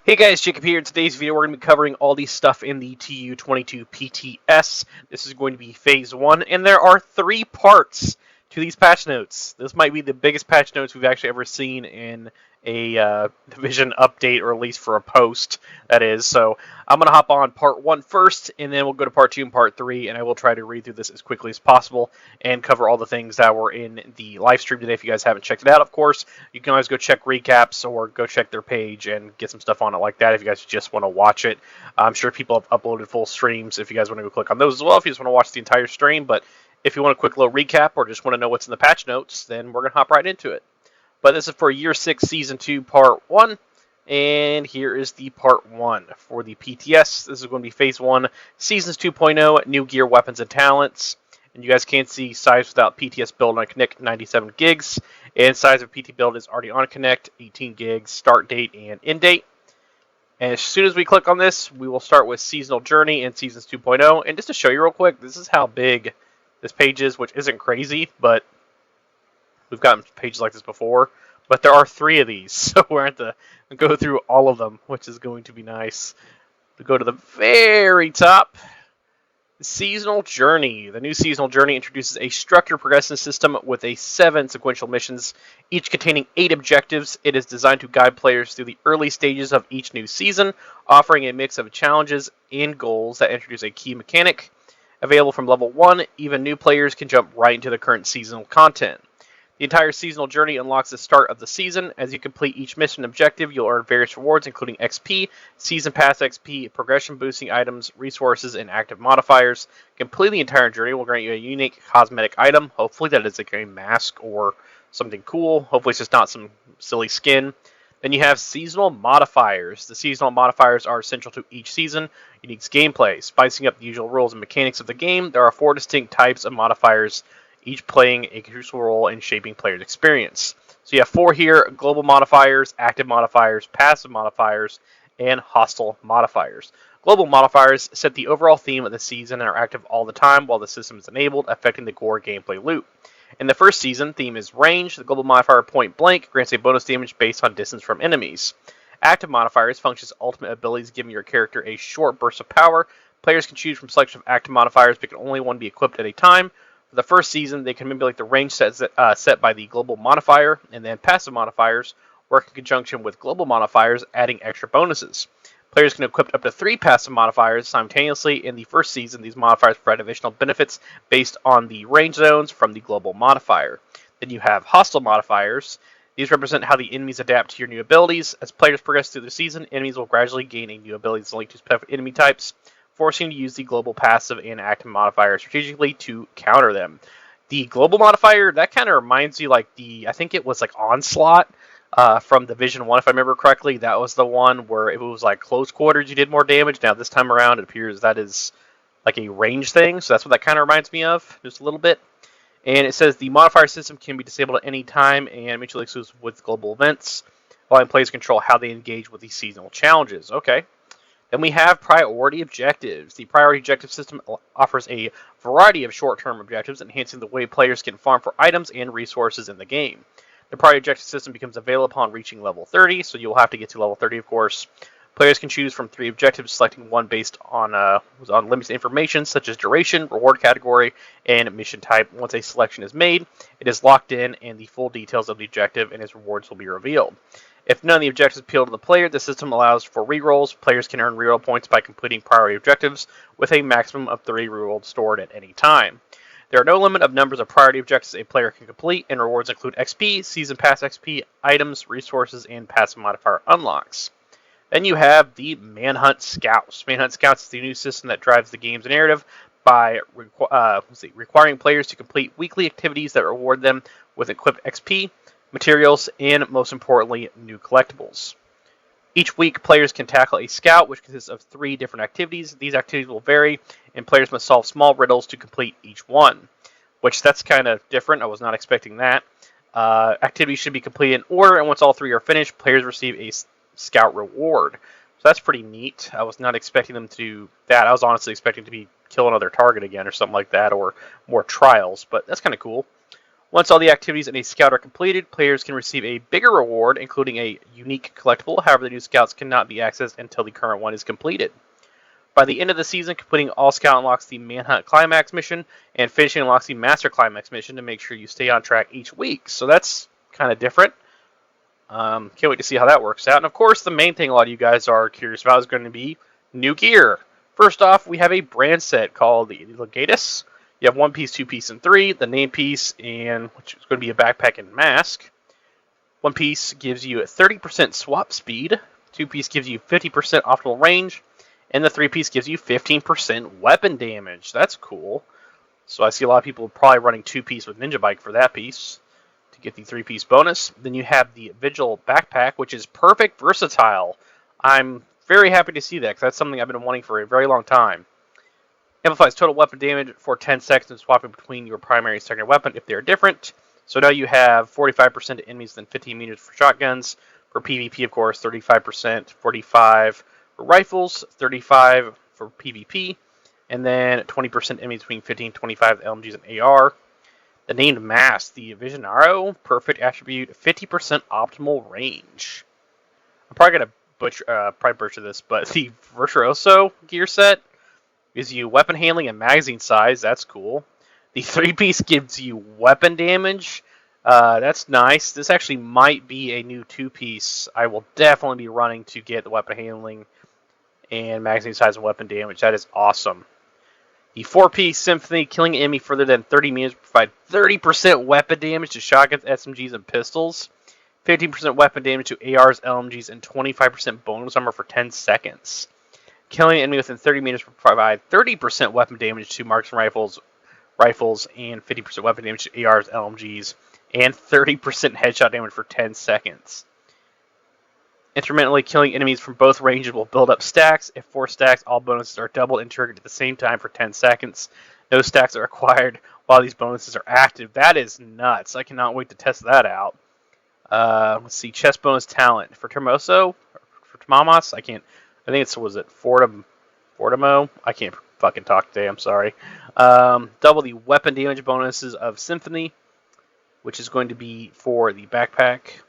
Hey guys, Jacob here. In today's video, we're going to be covering all the stuff in the TU22 PTS. This is going to be Phase 1, and there are 3 parts to these patch notes. This might be the biggest patch notes we've actually ever seen in a Division update, or at least for a post, that is. So I'm going to hop on Part 1 first, and then we'll go to Part 2 and Part 3, and I will try to read through this as quickly as possible and cover all the things that were in the live stream today. If you guys haven't checked it out, of course, you can always go check recaps or go check their page and get some stuff on it like that if you guys just want to watch it. I'm sure people have uploaded full streams if you guys want to go click on those as well if you just want to watch the entire stream. But if you want a quick little recap or just want to know what's in the patch notes, then we're going to hop right into it. But this is for Year 6, Season 2, Part 1. And here is the Part 1 for the PTS. This is going to be Phase 1, Seasons 2.0, New Gear, Weapons, and Talents. And you guys can see size without PTS build on Connect, 97 gigs. And size of PT build is already on Connect, 18 gigs, start date and end date. And as soon as we click on this, we will start with Seasonal Journey and Seasons 2.0. And just to show you real quick, this is how big this page is, which isn't crazy, but we've gotten pages like this before. But there are 3 of these, so we're going to have to go through all of them, which is going to be nice. We go to the very top. Seasonal Journey. The new Seasonal Journey introduces a structured progression system with 7 sequential missions, each containing 8 objectives. It is designed to guide players through the early stages of each new season, offering a mix of challenges and goals that introduce a key mechanic. Available from level 1, even new players can jump right into the current seasonal content. The entire Seasonal Journey unlocks the start of the season. As you complete each mission objective, you'll earn various rewards, including XP, Season Pass XP, progression-boosting items, resources, and active modifiers. Completing the entire journey will grant you a unique cosmetic item. Hopefully that is like a mask or something cool. Hopefully it's just not some silly skin. Then you have Seasonal Modifiers. The Seasonal Modifiers are essential to each season. Unique gameplay. Spicing up the usual rules and mechanics of the game, there are 4 distinct types of modifiers, each playing a crucial role in shaping players' experience. So you have 4 here: global modifiers, active modifiers, passive modifiers, and hostile modifiers. Global modifiers set the overall theme of the season and are active all the time while the system is enabled, affecting the core gameplay loop. In the first season, theme is range. The global modifier point blank grants a bonus damage based on distance from enemies. Active modifiers function as ultimate abilities, giving your character a short burst of power. Players can choose from a selection of active modifiers, but can only one be equipped at a time. For the first season, they can manipulate the range set by the global modifier, and then passive modifiers work in conjunction with global modifiers, adding extra bonuses. Players can equip up to 3 passive modifiers simultaneously. In the first season, these modifiers provide additional benefits based on the range zones from the global modifier. Then you have hostile modifiers. These represent how the enemies adapt to your new abilities. As players progress through the season, enemies will gradually gain a new ability linked to specific enemy types, forcing you to use the global passive and active modifier strategically to counter them. The global modifier, that kind of reminds you like I think it was like Onslaught from Division 1, if I remember correctly. That was the one where if it was like close quarters, you did more damage. Now this time around, it appears that is like a range thing, so that's what that kind of reminds me of, just a little bit. And it says the modifier system can be disabled at any time and mutually exclusive with global events, allowing players to control how they engage with these seasonal challenges. Okay. Then we have priority objectives. The priority objective system offers a variety of short-term objectives, enhancing the way players can farm for items and resources in the game. The priority objective system becomes available upon reaching level 30, so you'll have to get to level 30, of course. Players can choose from 3 objectives, selecting one based on limited information such as duration, reward category, and mission type. Once a selection is made, it is locked in, and the full details of the objective and its rewards will be revealed. If none of the objectives appeal to the player, the system allows for rerolls. Players can earn reroll points by completing priority objectives, with a maximum of 3 rerolls stored at any time. There are no limit of numbers of priority objectives a player can complete, and rewards include XP, Season Pass XP, items, resources, and passive modifier unlocks. Then you have the Manhunt Scouts. Manhunt Scouts is the new system that drives the game's narrative by requiring players to complete weekly activities that reward them with equipped XP, materials, and most importantly, new collectibles. Each week, players can tackle a scout, which consists of 3 different activities. These activities will vary, and players must solve small riddles to complete each one, which that's kind of different. I was not expecting that. Activities should be completed in order, and once all 3 are finished, players receive a scout reward. So that's pretty neat. I was not expecting them to do that. I was honestly expecting to be kill another target again or something like that, or more trials, but that's kind of cool. Once all the activities in a scout are completed, players can receive a bigger reward, including a unique collectible. However, the new scouts cannot be accessed until the current one is completed. By the end of the season, completing all scout unlocks the Manhunt Climax mission, and finishing unlocks the Master Climax mission to make sure you stay on track each week. So that's kind of different. Can't wait to see how that works out. And of course, the main thing a lot of you guys are curious about is going to be new gear. First off, we have a brand set called the Legatus. You have 1 piece, 2 piece, and 3. The name piece, and which is going to be a backpack and mask. 1 piece gives you a 30% swap speed. 2 piece gives you 50% optimal range. And the 3 piece gives you 15% weapon damage. That's cool. So I see a lot of people probably running 2 piece with Ninja Bike for that piece to get the 3 piece bonus. Then you have the Vigil backpack, which is perfect versatile. I'm very happy to see that because that's something I've been wanting for a very long time. Amplifies total weapon damage for 10 seconds and swapping between your primary and secondary weapon if they are different. So now you have 45% to enemies within 15 meters for shotguns. For PvP, of course, 35%, 45 for rifles, 35 for PvP, and then 20% enemies between 15 and 25 LMGs and AR. The named mask, the Visionaro, perfect attribute, 50% optimal range. I'm probably gonna butcher this, but the Virtuoso gear set gives you weapon handling and magazine size. That's cool. The 3-piece gives you weapon damage. That's nice. This actually might be a new 2-piece. I will definitely be running to get the weapon handling and magazine size and weapon damage. That is awesome. The 4-piece Symphony, killing an enemy further than 30 meters, provide 30% weapon damage to shotguns, SMGs, and pistols. 15% weapon damage to ARs, LMGs, and 25% bonus armor for 10 seconds. Killing an enemy within 30 meters will provide 30% weapon damage to marksman rifles, and 50% weapon damage to ARs, LMGs, and 30% headshot damage for 10 seconds. Intermittently killing enemies from both ranges will build up stacks. If 4 stacks, all bonuses are doubled and triggered at the same time for 10 seconds. No stacks are acquired while these bonuses are active. That is nuts. I cannot wait to test that out. Let's see. Chest bonus talent. For Termoso? For Tamamas? I think it's, was it Fortimo? I can't fucking talk today. I'm sorry. Double the weapon damage bonuses of Symphony, which is going to be for the backpack.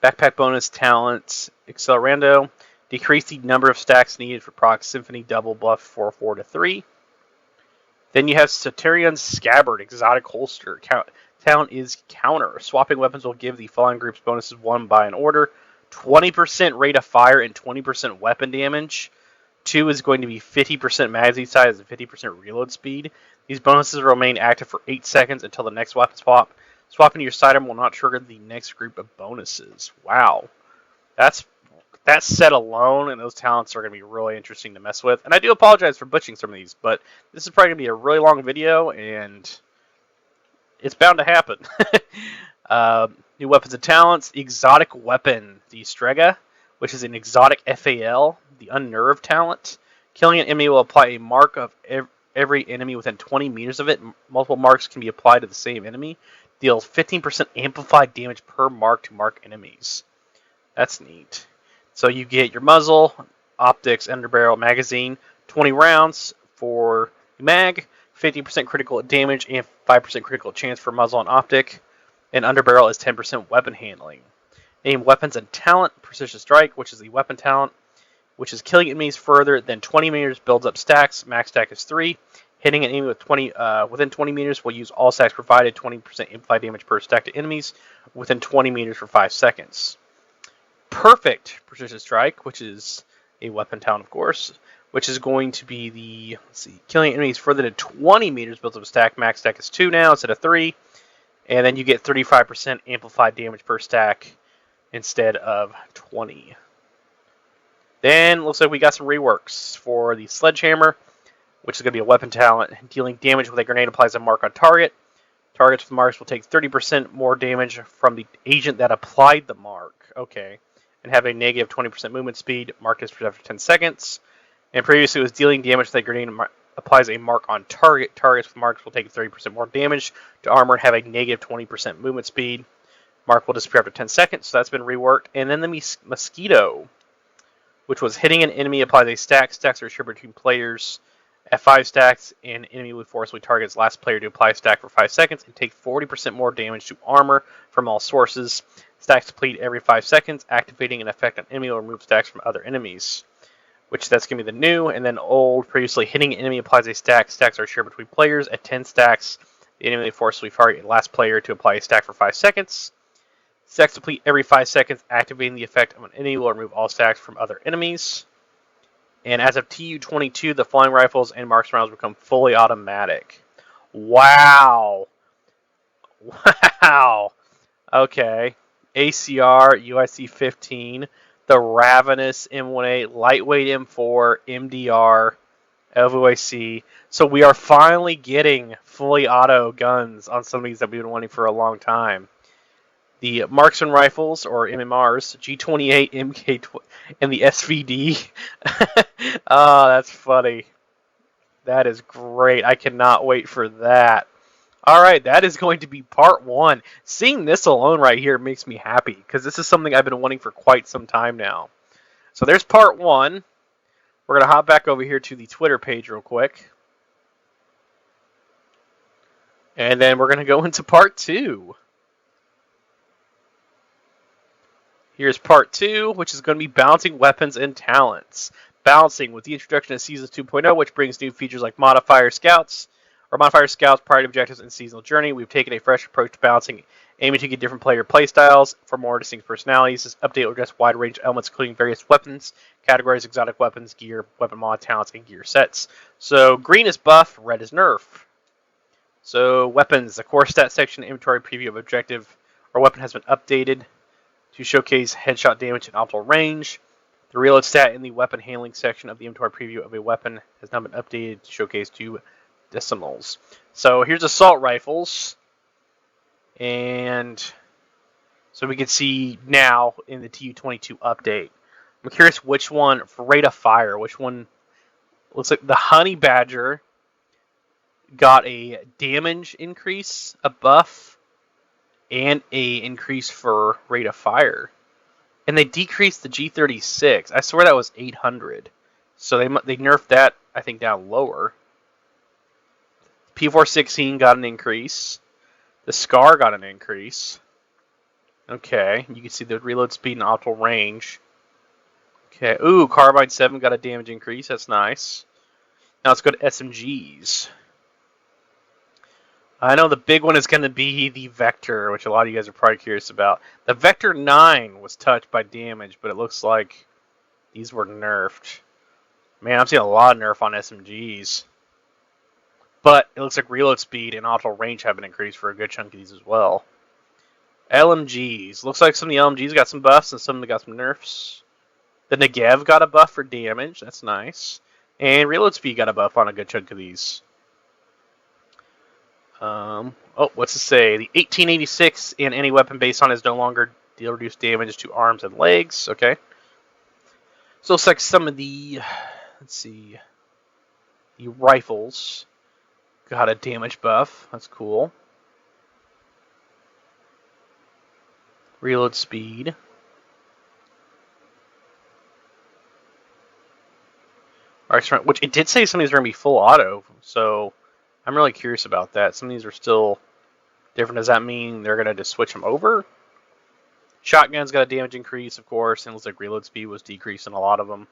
Backpack bonus talent Accelerando. Decrease the number of stacks needed for proc Symphony double buff 4 to 3. Then you have Saturion's Scabbard, exotic holster. Talent is counter. Swapping weapons will give the following groups bonuses 1 by an order. 20% rate of fire and 20% weapon damage. 2 is going to be 50% magazine size and 50% reload speed. These bonuses will remain active for 8 seconds until the next weapon swap. Swapping to your sidearm will not trigger the next group of bonuses. Wow. That set alone and those talents are going to be really interesting to mess with. And I do apologize for butchering some of these, but this is probably going to be a really long video, and it's bound to happen. New weapons and talents. Exotic weapon, the Strega, which is an exotic FAL, the Unnerved talent. Killing an enemy will apply a mark of every enemy within 20 meters of it. Multiple marks can be applied to the same enemy. Deals 15% amplified damage per mark to mark enemies. That's neat. So you get your muzzle, optics, underbarrel, magazine, 20 rounds for mag, 50% critical damage, and 5% critical chance for muzzle and optic. And underbarrel is 10% weapon handling. Name weapons and talent, Precision Strike, which is the weapon talent, which is killing enemies further than 20 meters, builds up stacks. Max stack is 3. Hitting an enemy with within 20 meters will use all stacks provided, 20% amplified damage per stack to enemies within 20 meters for 5 seconds. Perfect Precision Strike, which is a weapon talent, of course, which is going to be the, killing enemies further than 20 meters builds up a stack. Max stack is 2 now instead of 3. And then you get 35% amplified damage per stack instead of 20. Then looks like we got some reworks for the Sledgehammer, which is going to be a weapon talent. Dealing damage with a grenade applies a mark on target. Targets with marks will take 30% more damage from the agent that applied the mark. Okay. And have a negative 20% movement speed. Mark is after 10 seconds. And previously it was dealing damage with a grenade applies a mark on target. Targets with marks will take 30% more damage to armor and have a negative 20% movement speed. Mark will disappear after 10 seconds, so that's been reworked. And then the Mosquito, which was hitting an enemy applies a stack. Stacks are shared between players. At 5 stacks, an enemy with forcibly targets last player to apply a stack for 5 seconds and take 40% more damage to armor from all sources. Stacks deplete every 5 seconds, activating an effect on enemy will remove stacks from other enemies. Which that's going to be the new, and then old, previously hitting an enemy applies a stack. Stacks are shared between players. At 10 stacks, the enemy forcibly target last player to apply a stack for 5 seconds. Stacks deplete every 5 seconds, activating the effect of an enemy will remove all stacks from other enemies. And as of TU22, the flying rifles and marksman rounds become fully automatic. Wow. Wow. Okay. ACR, UIC 15, the Ravenous M18, Lightweight M4, MDR, LVAC. So we are finally getting fully auto guns on some of these that we've been wanting for a long time. The marksman rifles, or MMRs, G28, MK, and the SVD. Oh, that's funny. That is great. I cannot wait for that. All right, that is going to be part 1. Seeing this alone right here makes me happy, because this is something I've been wanting for quite some time now. So there's part 1. We're going to hop back over here to the Twitter page real quick. And then we're going to go into part 2. Here's part 2, which is going to be balancing weapons and talents. Balancing with the introduction of Seasons 2.0, which brings new features like modifier scouts, priority objectives, and seasonal journey. We've taken a fresh approach to balancing, aiming to get different player playstyles for more distinct personalities. This update will address wide range of elements, including various weapons, categories, exotic weapons, gear, weapon mod, talents, and gear sets. So green is buff, red is nerf. So weapons, the core stat section, inventory preview of objective or weapon has been updated to showcase headshot damage and optimal range. The reload stat in the weapon handling section of the inventory preview of a weapon has now been updated to showcase 2 decimals. So here's assault rifles. And so we can see now in the TU22 update. I'm curious which one, for rate of fire, which one looks like the Honey Badger got a damage increase, a buff, and a increase for rate of fire. And they decreased the G36. I swear that was 800. So they nerfed that, I think, down lower. P416 got an increase. The Scar got an increase. Okay, you can see the reload speed and optimal range. Okay, ooh, Carbine 7 got a damage increase. That's nice. Now let's go to SMGs. I know the big one is going to be the Vector, which a lot of you guys are probably curious about. The Vector 9 was touched by damage, but it looks like these were nerfed. Man, I'm seeing a lot of nerf on SMGs. But it looks like reload speed and optimal range have been increased for a good chunk of these as well. LMGs. Looks like some of the LMGs got some buffs and some of them got some nerfs. The Negev got a buff for damage. That's nice. And reload speed got a buff on a good chunk of these. What's it say? The 1886 in any weapon based on is no longer deal reduced damage to arms and legs. Okay. So it's like some of the, let's see, the rifles got a damage buff. That's cool. Reload speed. Which it did say some of these are going to be full auto, so I'm really curious about that. Some of these are still different. Does that mean they're going to just switch them over? Shotgun's got a damage increase, of course, and it looks like reload speed was decreased in a lot of them.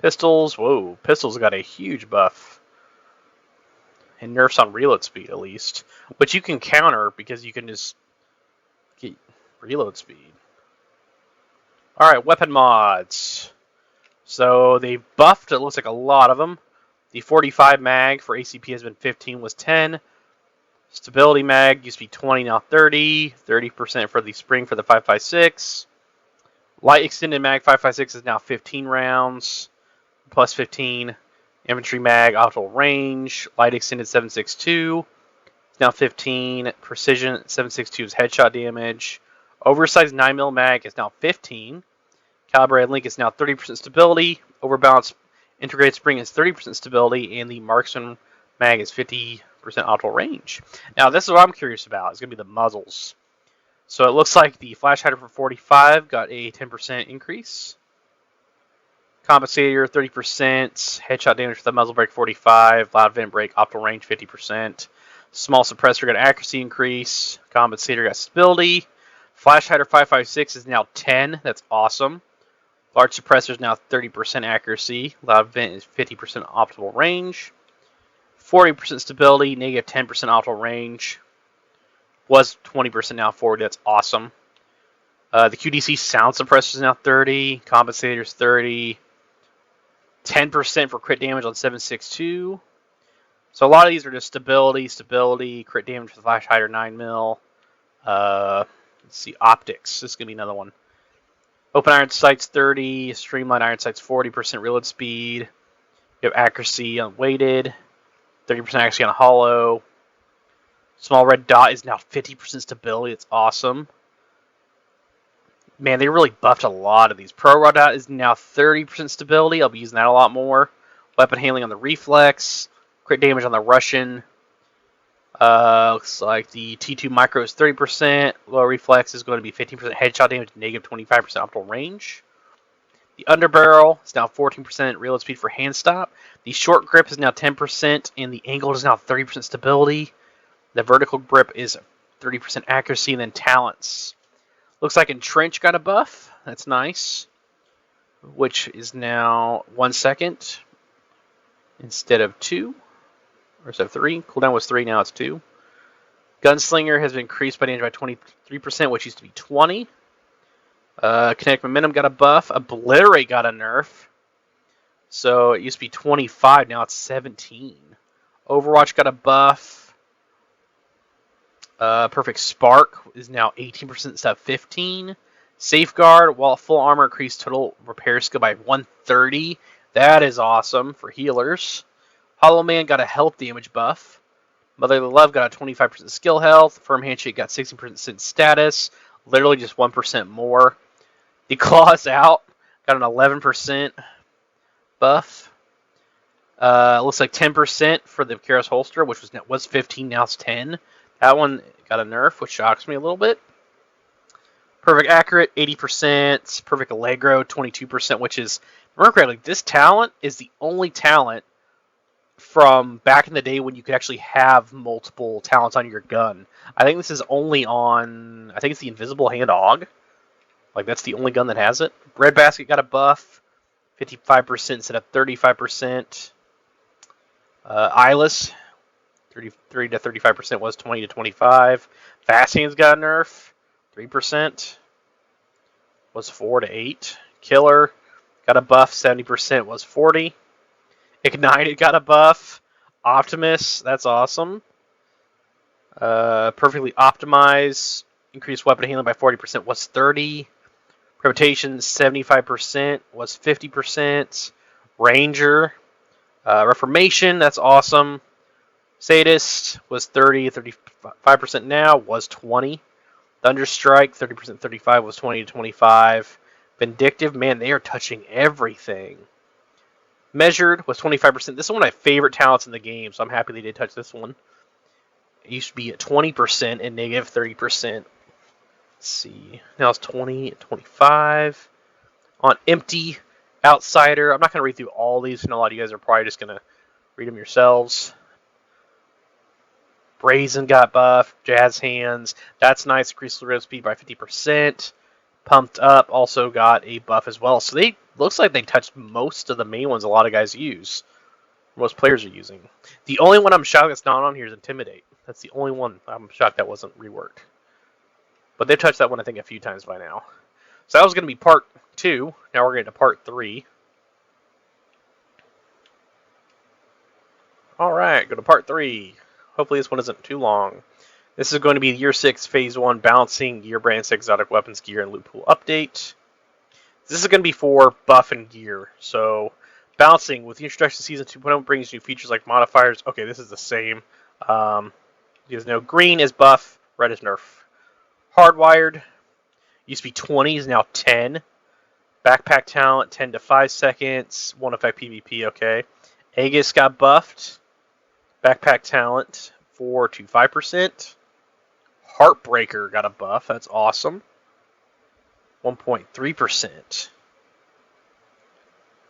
Pistols, whoa, pistols got a huge buff. And nerfs on reload speed, at least. But you can counter because you can just get reload speed. Alright, weapon mods. So they buffed, it looks like a lot of them. The 45 mag for ACP has been 15, was 10. Stability mag used to be 20, now 30. 30% for the spring for the 5.56. Light extended mag 5.56 is now 15 rounds, plus 15. Infantry mag, optimal range. Light extended 7.62 is now 15. Precision 7.62 is headshot damage. Oversized 9mm mag is now 15. Calibrated link is now 30% stability. Overbalanced integrated spring is 30% stability, and the marksman mag is 50% optimal range. Now, this is what I'm curious about. It's going to be the muzzles. So it looks like the flash hider for 45 got a 10% increase. Compensator 30%, headshot damage with the muzzle brake 45, loud vent brake, optimal range 50%. Small suppressor got accuracy increase. Compensator got stability. Flash hider 556 is now 10. That's awesome. Large suppressor is now 30% accuracy. Loud vent is 50% optimal range. 40% stability, negative 10% optimal range. Was 20%, now 40. That's awesome. The QDC sound suppressor is now 30. Compensator is 30. 10% for crit damage on 7.62. So a lot of these are just stability, crit damage with flash hider 9mm. Let's see, optics. This is going to be another one. Open iron sights 30, streamlined iron sights 40% reload speed. You have accuracy on weighted, 30% accuracy on hollow. Small red dot is now 50% stability. It's awesome. Man, they really buffed a lot of these. Pro raw dot is now 30% stability. I'll be using that a lot more. Weapon handling on the reflex. Crit damage on the Russian. Looks like the T2 micro is 30%. Low reflex is going to be 15% headshot damage, negative 25% optimal range. The underbarrel is now 14% reload speed for hand stop. The short grip is now 10%, and the angle is now 30% stability. The vertical grip is 30% accuracy, and then talents. Looks like Entrench got a buff. That's nice. Which is now 1 second instead of 2. Or instead of 3. Cooldown was 3, now it's 2. Gunslinger has been increased by damage by 23%, which used to be 20. Kinetic Momentum got a buff. Obliterate got a nerf. So it used to be 25, now it's 17. Overwatch got a buff. Perfect Spark is now 18% instead of 15. Safeguard, while full armor, increased total repair skill by 130. That is awesome for healers. Hollow Man got a health damage buff. Motherly Love got a 25% skill health. Firm Handshake got 16% status. Literally just 1% more. The Claws Out got an 11% buff. Looks like 10% for the Karos holster, which was 15, now it's 10. That one got a nerf, which shocks me a little bit. Perfect Accurate, 80%. Perfect Allegro, 22%, which is, remember correctly, this talent is the only talent from back in the day when you could actually have multiple talents on your gun. I think this is only on, I think it's the Invisible Hand AUG. Like, that's the only gun that has it. Red Basket got a buff, 55% instead of 35%. Eyeless, 33 to 35% was 20 to 25. Fast Hands got a nerf, 3% was 4 to 8. Killer got a buff, 70% was 40. Ignited got a buff. Optimus, that's awesome. Perfectly Optimized, increased weapon handling by 40% was 30. Reputation 75% was 50%. Ranger, Reformation, that's awesome. Sadist was 30, 35% now, was 20. Thunderstrike, 30%, 35 was 20 to 25. Vindictive, man, they are touching everything. Measured was 25%. This is one of my favorite talents in the game, so I'm happy they did touch this one. It used to be at 20% and negative 30%. Let's see. Now it's 20, 25. On Empty, Outsider. I'm not going to read through all these. I know a lot of you guys are probably just going to read them yourselves. Brazen got buffed. Jazz Hands. That's nice. Increased reload speed by 50%. Pumped Up also got a buff as well. So they looks like they touched most of the main ones a lot of guys use. Most players are using. The only one I'm shocked that's not on here is Intimidate. That's the only one I'm shocked that wasn't reworked. But they've touched that one, I think, a few times by now. So that was going to be part 2. Now we're getting to part 3. Alright, go to part 3. Hopefully this one isn't too long. This is going to be the Year 6 Phase 1 Balancing Gear Brands Exotic Weapons Gear and Loot Pool Update. This is going to be for buff and gear. So, balancing with the introduction to Season 2.0 brings new features like modifiers. Okay, this is the same. You guys know green is buff, red is nerf. Hardwired used to be 20, is now 10. Backpack talent 10 to 5 seconds. Won't affect PvP. Okay. Aegis got buffed. Backpack talent 4 to 5%. Heartbreaker got a buff. That's awesome. 1.3%.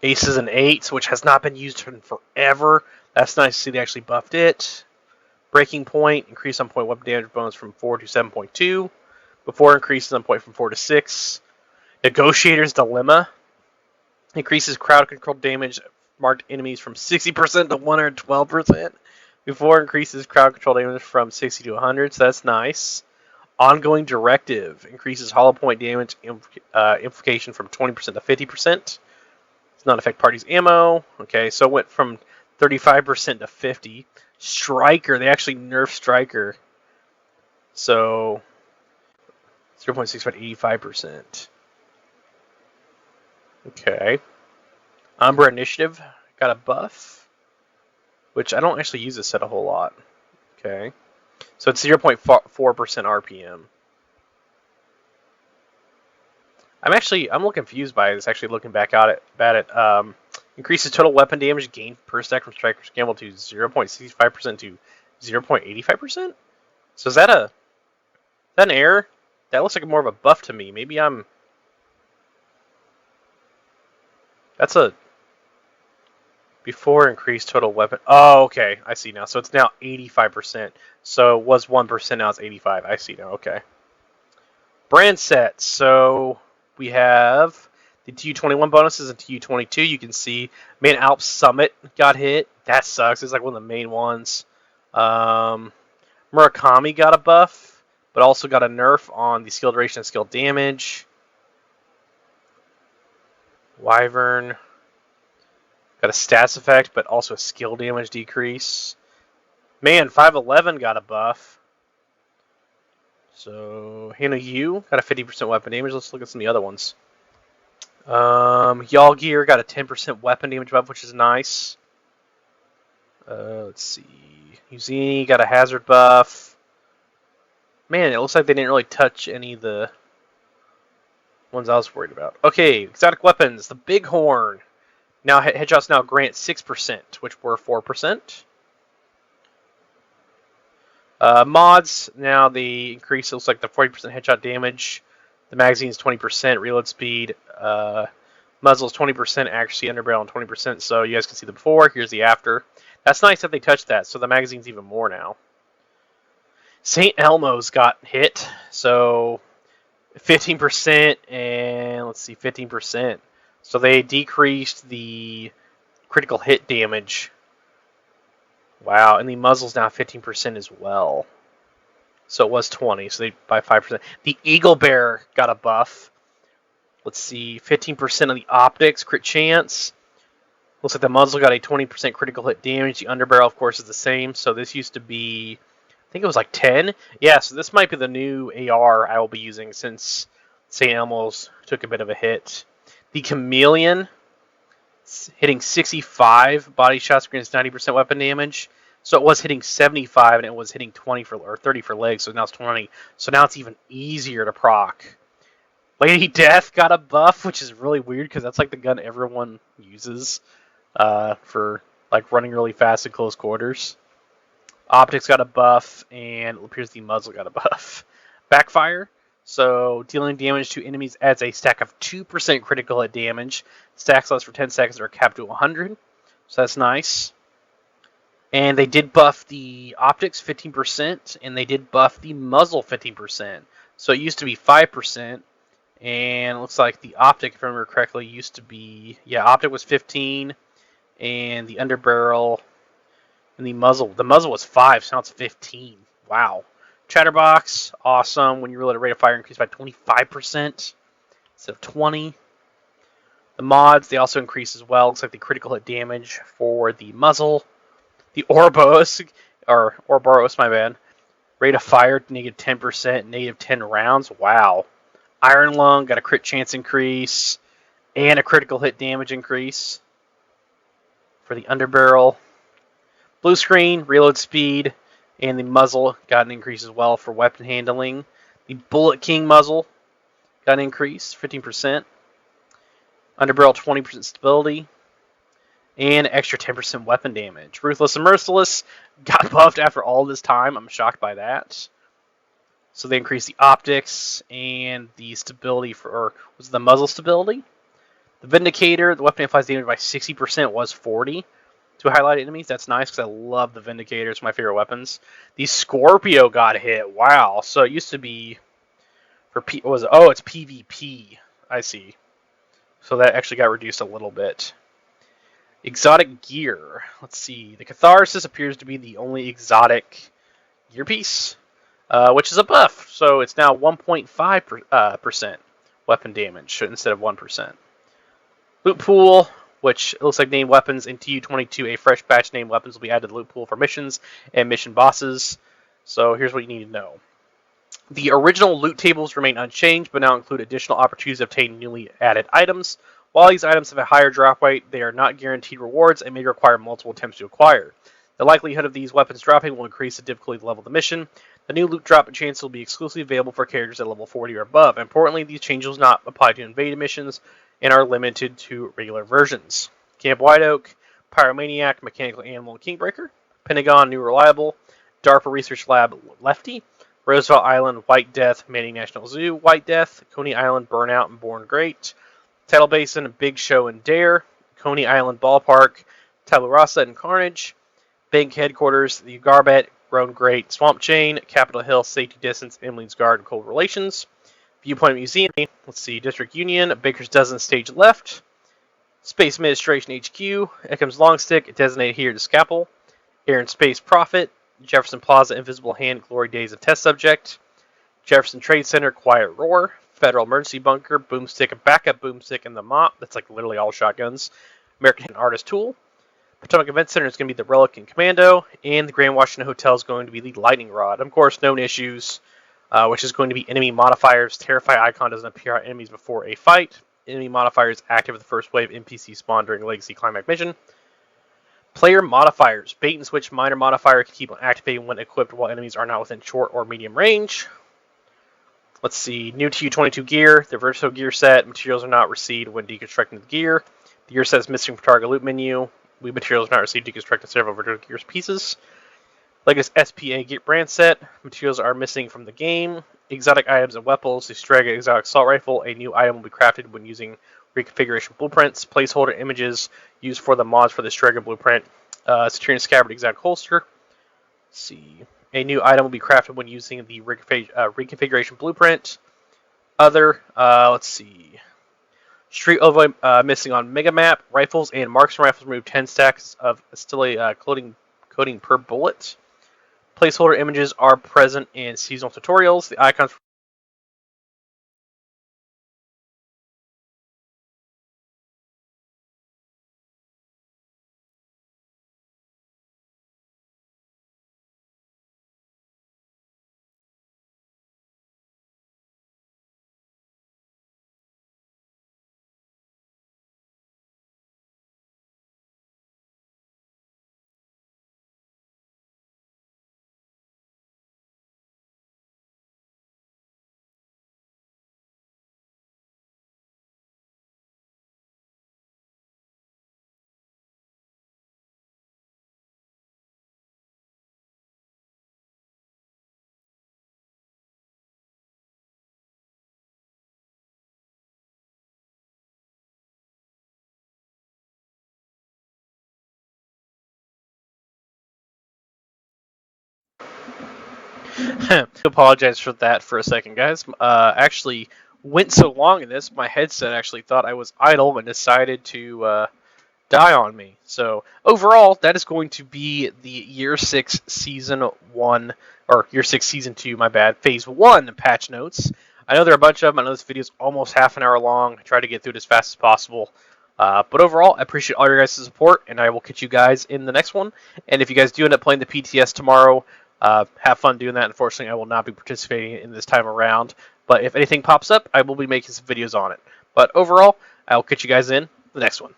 Aces and eights, which has not been used in forever. That's nice to see they actually buffed it. Breaking point, increase on point weapon damage bonus from 4 to 7.2. Before increases on point from 4 to 6. Negotiator's Dilemma. Increases crowd control damage marked enemies from 60% to 112%. Before increases crowd control damage from 60 to 100, so that's nice. Ongoing Directive. Increases hollow point damage implication from 20% to 50%. Does not affect party's ammo. Okay, so it went from 35% to 50. Striker, they actually nerfed Striker. So 0.65 to 85%. Okay. Umbra Initiative got a buff, which I don't actually use this set a whole lot. Okay. So it's 0.4% RPM. I'm a little confused by this, actually looking back at it. Increases total weapon damage gained per stack from Striker's Gamble to 0.65% to 0.85%? So is that an error? That looks like more of a buff to me. Maybe that's a before increased total weapon. Oh, okay. I see now. So it's now 85%. So it was 1%, now it's 85. I see now. Okay. Brand sets. So we have the TU21 bonuses and TU22. You can see Main Alps Summit got hit. That sucks. It's like one of the main ones. Murakami got a buff, but also got a nerf on the skill duration and skill damage. Wyvern got a stats effect, but also a skill damage decrease. Man, 511 got a buff. So, Hannah Yu got a 50% weapon damage. Let's look at some of the other ones. Y'all Gear got a 10% weapon damage buff, which is nice. Let's see. Uzini got a hazard buff. Man, it looks like they didn't really touch any of the ones I was worried about. Okay, exotic weapons. The Bighorn. Now, headshots now grant 6%, which were 4%. Mods, now the increase looks like the 40% headshot damage. The magazine's 20%, reload speed. Muzzle's 20%, accuracy, underbarrel, and 20%. So you guys can see the before. Here's the after. That's nice that they touched that, so the magazine's even more now. St. Elmo's got hit, so 15% and let's see, 15%. So they decreased the critical hit damage. Wow, and the muzzle's now 15% as well. So it was 20, so they by 5%. The Eagle Bear got a buff. Let's see, 15% of the optics, crit chance. Looks like the muzzle got a 20% critical hit damage. The underbarrel, of course, is the same. So this used to be, I think it was like 10. Yeah, so this might be the new AR I will be using since St. Elmo's took a bit of a hit. The Chameleon, hitting 65 body shots against 90% weapon damage. So it was hitting 75 and it was hitting 20 or 30 for legs. So now it's 20. So now it's even easier to proc. Lady Death got a buff, which is really weird because that's like the gun everyone uses for like running really fast in close quarters. Optics got a buff, and it appears the muzzle got a buff. Backfire. So dealing damage to enemies adds a stack of 2% critical hit damage. Stacks lasts for 10 seconds or capped to 100. So that's nice. And they did buff the optics 15%, and they did buff the muzzle 15%. So it used to be 5%, and it looks like the optic, if I remember correctly, used to be, yeah, optic was 15, and the underbarrel and the muzzle was 5, so now it's 15. Wow. Chatterbox, awesome. When you reload a rate of fire increased by 25% instead of 20. The mods, they also increase as well. Looks like the critical hit damage for the muzzle. The Ouroboros, my bad. Rate of fire, negative 10%, negative 10 rounds. Wow. Iron Lung got a crit chance increase and a critical hit damage increase for the underbarrel. Blue screen, reload speed, and the muzzle got an increase as well for weapon handling. The Bullet King muzzle got an increase, 15%. Underbarrel, 20% stability. And extra 10% weapon damage. Ruthless and Merciless got buffed after all this time. I'm shocked by that. So they increased the optics and the stability for, or was it the muzzle stability? The Vindicator, the weapon amplifies damage by 60%, was 40 to highlight enemies. That's nice because I love the Vindicator. It's my favorite weapons. The Scorpio got hit. Wow. So it used to be for it's PvP. I see. So that actually got reduced a little bit. Exotic gear. Let's see. The Catharsis appears to be the only exotic gear piece, which is a buff. So it's now 1.5% weapon damage instead of 1%. Loot pool, which looks like named weapons in TU22. A fresh batch named weapons will be added to the loot pool for missions and mission bosses. So here's what you need to know. The original loot tables remain unchanged, but now include additional opportunities to obtain newly added items. While these items have a higher drop rate, they are not guaranteed rewards and may require multiple attempts to acquire. The likelihood of these weapons dropping will increase the difficulty level of the mission. The new loot drop chance will be exclusively available for characters at level 40 or above. Importantly, these changes will not apply to invaded missions and are limited to regular versions. Camp White Oak, Pyromaniac, Mechanical Animal, and Kingbreaker. Pentagon, New Reliable. DARPA Research Lab, Lefty. Roosevelt Island, White Death, Manning National Zoo, White Death. Coney Island, Burnout, and Born Great. Tidal Basin, Big Show and Dare. Coney Island Ballpark, Tabula Rasa and Carnage. Bank Headquarters, the Garbet, Grown Great, Swamp Chain. Capitol Hill, Safety Distance, Emmeline's Guard, and Cold Relations. Viewpoint Museum, let's see, District Union, Baker's Dozen Stage Left. Space Administration HQ, Eckham's Longstick, designated here to Scalpel. Air and Space Prophet. Jefferson Plaza, Invisible Hand, Glory Days of Test Subject. Jefferson Trade Center, Quiet Roar. Federal Emergency Bunker, Boomstick, a backup Boomstick, and the Mop. That's like literally all shotguns. American Artist Tool. Potomac Event Center is going to be the Relic and Commando. And the Grand Washington Hotel is going to be the Lightning Rod. Of course, known issues, which is going to be enemy modifiers. Terrify icon doesn't appear on enemies before a fight. Enemy modifiers active with the first wave NPC spawn during Legacy Climax mission. Player modifiers. Bait and switch minor modifier can keep on activating when equipped while enemies are not within short or medium range. Let's see. New TU22 gear. The versatile gear set. Materials are not received when deconstructing the gear. The gear set is missing from target loot menu. Loot materials are not received deconstructing several vertical gear pieces. Latest SPA gear brand set. Materials are missing from the game. Exotic items and weapons. The Strega exotic assault rifle. A new item will be crafted when using reconfiguration blueprints. Placeholder images used for the mods for the Strega blueprint. Centurion Scabbard exotic holster. Let's see. A new item will be crafted when using the reconfiguration blueprint. Other, let's see. Street Overlay missing on Mega Map. Rifles and marksman rifles remove 10 stacks of Stilla coating per bullet. Placeholder images are present in seasonal tutorials. The icons I apologize for that for a second, guys. Actually went so long in this, my headset actually thought I was idle and decided to die on me. So overall, that is going to be the Year 6 Season 1, or Year 6 Season 2, my bad, Phase 1 patch notes. I know there are a bunch of them. I know this video is almost half an hour long. I try to get through it as fast as possible. But overall, I appreciate all your guys' support, and I will catch you guys in the next one. And if you guys do end up playing the PTS tomorrow, have fun doing that. Unfortunately, I will not be participating in this time around. But if anything pops up, I will be making some videos on it. But overall, I will catch you guys in the next one.